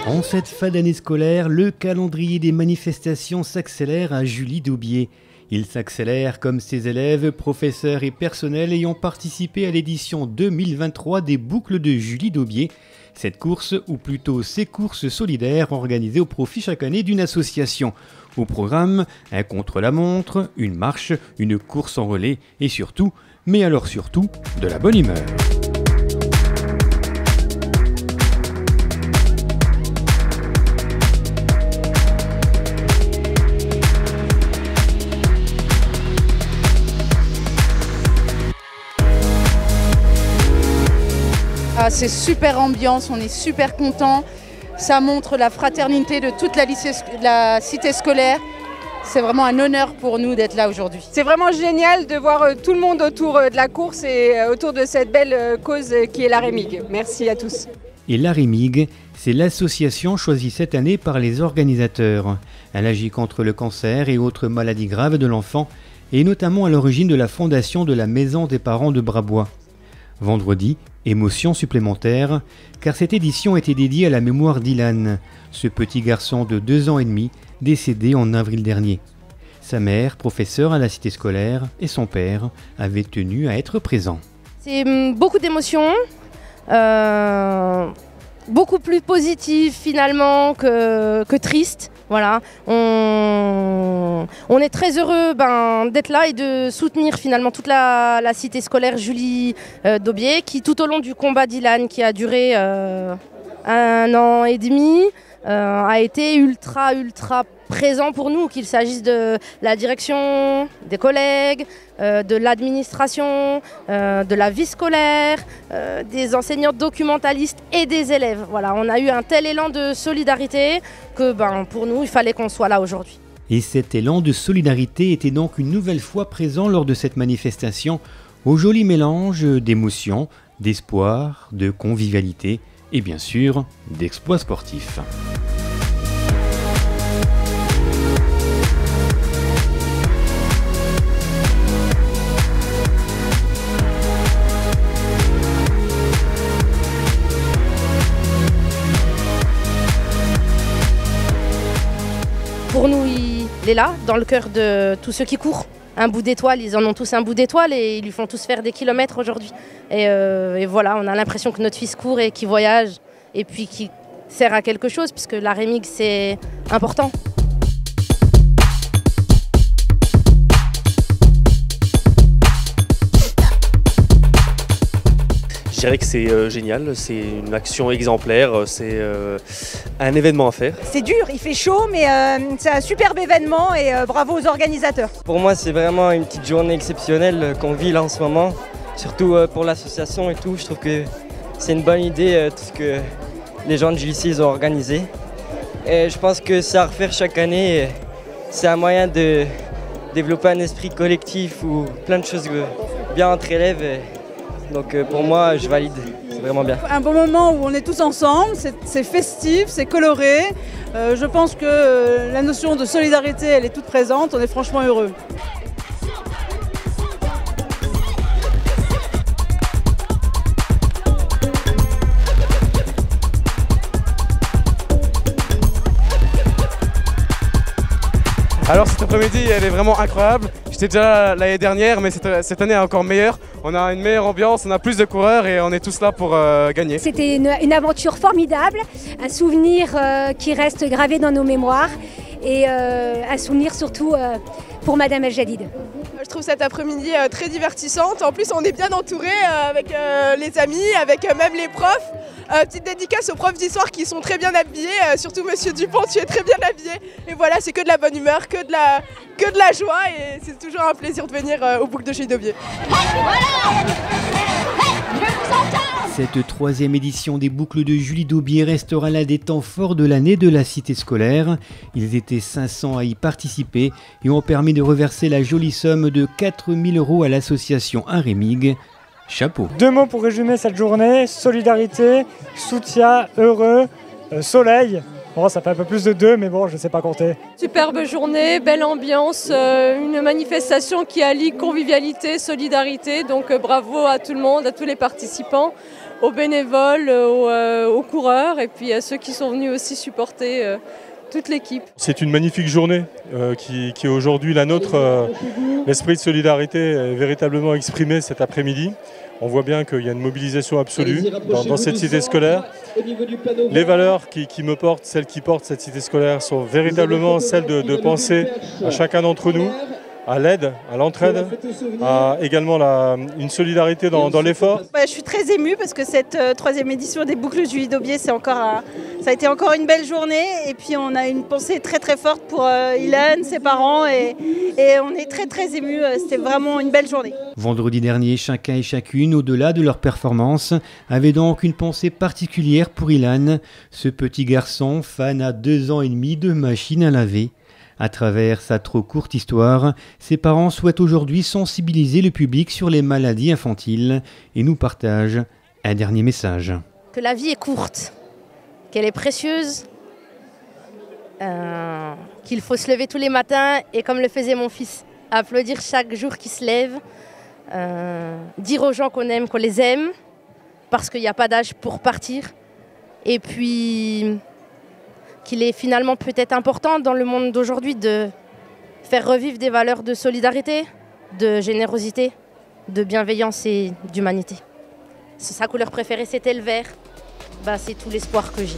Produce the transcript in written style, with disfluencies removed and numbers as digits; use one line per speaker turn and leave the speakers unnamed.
En cette fin d'année scolaire, le calendrier des manifestations s'accélère à Julie d'Aubier. Il s'accélère comme ses élèves, professeurs et personnels ayant participé à l'édition 2023 des Boucles de Julie d'Aubier. Cette course, ou plutôt ces courses solidaires organisées au profit chaque année d'une association. Au programme, un contre-la-montre, une marche, une course en relais et surtout, mais alors surtout, de la bonne humeur.
C'est super ambiance, on est super contents. Ça montre la fraternité de toute la cité scolaire. C'est vraiment un honneur pour nous d'être là aujourd'hui.
C'est vraiment génial de voir tout le monde autour de la course et autour de cette belle cause qui est la REMIG. Merci à tous.
Et la REMIG, c'est l'association choisie cette année par les organisateurs. Elle agit contre le cancer et autres maladies graves de l'enfant et notamment à l'origine de la fondation de la Maison des parents de Brabois. Vendredi, émotion supplémentaire, car cette édition était dédiée à la mémoire d'Ilan, ce petit garçon de 2 ans et demi, décédé en avril dernier. Sa mère, professeure à la cité scolaire, et son père avaient tenu à être présents.
C'est beaucoup d'émotions, beaucoup plus positives finalement que tristes. Voilà, on est très heureux d'être là et de soutenir finalement toute la cité scolaire Julie d'Aubier qui tout au long du combat d'Ilan qui a duré 1 an et demi a été ultra présent pour nous, qu'il s'agisse de la direction, des collègues, de l'administration, de la vie scolaire, des enseignants documentalistes et des élèves. Voilà, on a eu un tel élan de solidarité que pour nous, il fallait qu'on soit là aujourd'hui.
Et cet élan de solidarité était donc une nouvelle fois présent lors de cette manifestation, au joli mélange d'émotions, d'espoir, de convivialité et bien sûr d'exploits sportifs.
Pour nous, il est là, dans le cœur de tous ceux qui courent. Un bout d'étoile, ils en ont tous un bout d'étoile et ils lui font tous faire des kilomètres aujourd'hui. Et voilà, on a l'impression que notre fils court et qu'il voyage et puis qu'il sert à quelque chose puisque la REMIG, c'est important.
Je dirais que c'est génial, c'est une action exemplaire, c'est un événement à faire.
C'est dur, il fait chaud, mais c'est un superbe événement et bravo aux organisateurs.
Pour moi, c'est vraiment une petite journée exceptionnelle qu'on vit là en ce moment, surtout pour l'association et tout. Je trouve que c'est une bonne idée tout ce que les gens de JLC ont organisé. Et je pense que c'est à refaire chaque année. C'est un moyen de développer un esprit collectif ou plein de choses bien entre élèves. Donc pour moi, je valide, c'est vraiment bien.
Un bon moment où on est tous ensemble, c'est festif, c'est coloré. Je pense que la notion de solidarité, elle est toute présente, on est franchement heureux.
Alors cet après-midi, elle est vraiment incroyable. J'étais déjà l'année dernière, mais cette année est encore meilleure. On a une meilleure ambiance, on a plus de coureurs et on est tous là pour gagner.
C'était une aventure formidable, un souvenir qui reste gravé dans nos mémoires et un souvenir surtout pour Madame El Jadid.
Je trouve cet après-midi très divertissante. En plus, on est bien entouré avec les amis, avec même les profs. Petite dédicace aux profs d'histoire qui sont très bien habillés, surtout Monsieur Dupont, tu es très bien habillé. Et voilà, c'est que de la bonne humeur, que de la joie et c'est toujours un plaisir de venir aux Boucles de Julie d'Aubier.
Cette 3e édition des Boucles de Julie d'Aubier restera l'un des temps forts de l'année de la cité scolaire. Ils étaient 500 à y participer et ont permis de reverser la jolie somme de 4 000 € à l'association REMIG. Chapeau.
2 mots pour résumer cette journée: solidarité, soutien, heureux, soleil. Bon, ça fait un peu plus de 2, mais bon, je ne sais pas compter.
Superbe journée, belle ambiance, une manifestation qui allie convivialité, solidarité. Donc bravo à tout le monde, à tous les participants.
aux bénévoles, aux coureurs et puis à ceux qui sont venus aussi supporter toute l'équipe.
C'est une magnifique journée qui est aujourd'hui la nôtre. L'esprit de solidarité est véritablement exprimé cet après-midi. On voit bien qu'il y a une mobilisation absolue dans cette cité scolaire. Les valeurs qui me portent, celles qui portent cette cité scolaire, sont véritablement celles de penser à chacun d'entre nous, à l'aide, à l'entraide, à également une solidarité dans l'effort.
Je suis très émue parce que cette 3e édition des Boucles Julie Daubié, ça a été encore une belle journée. Et puis on a une pensée très très forte pour Ilan, ses parents et on est très très émue. C'était vraiment une belle journée.
Vendredi dernier, chacun et chacune, au-delà de leur performance, avait donc une pensée particulière pour Ilan, ce petit garçon fan à 2 ans et demi de machine à laver. À travers sa trop courte histoire, ses parents souhaitent aujourd'hui sensibiliser le public sur les maladies infantiles et nous partagent un dernier message.
Que la vie est courte, qu'elle est précieuse, qu'il faut se lever tous les matins et comme le faisait mon fils, applaudir chaque jour qui se lève, dire aux gens qu'on aime, qu'on les aime, parce qu'il n'y a pas d'âge pour partir. Et puis qu'il est finalement peut-être important dans le monde d'aujourd'hui de faire revivre des valeurs de solidarité, de générosité, de bienveillance et d'humanité. Sa couleur préférée, c'était le vert. C'est tout l'espoir que j'ai.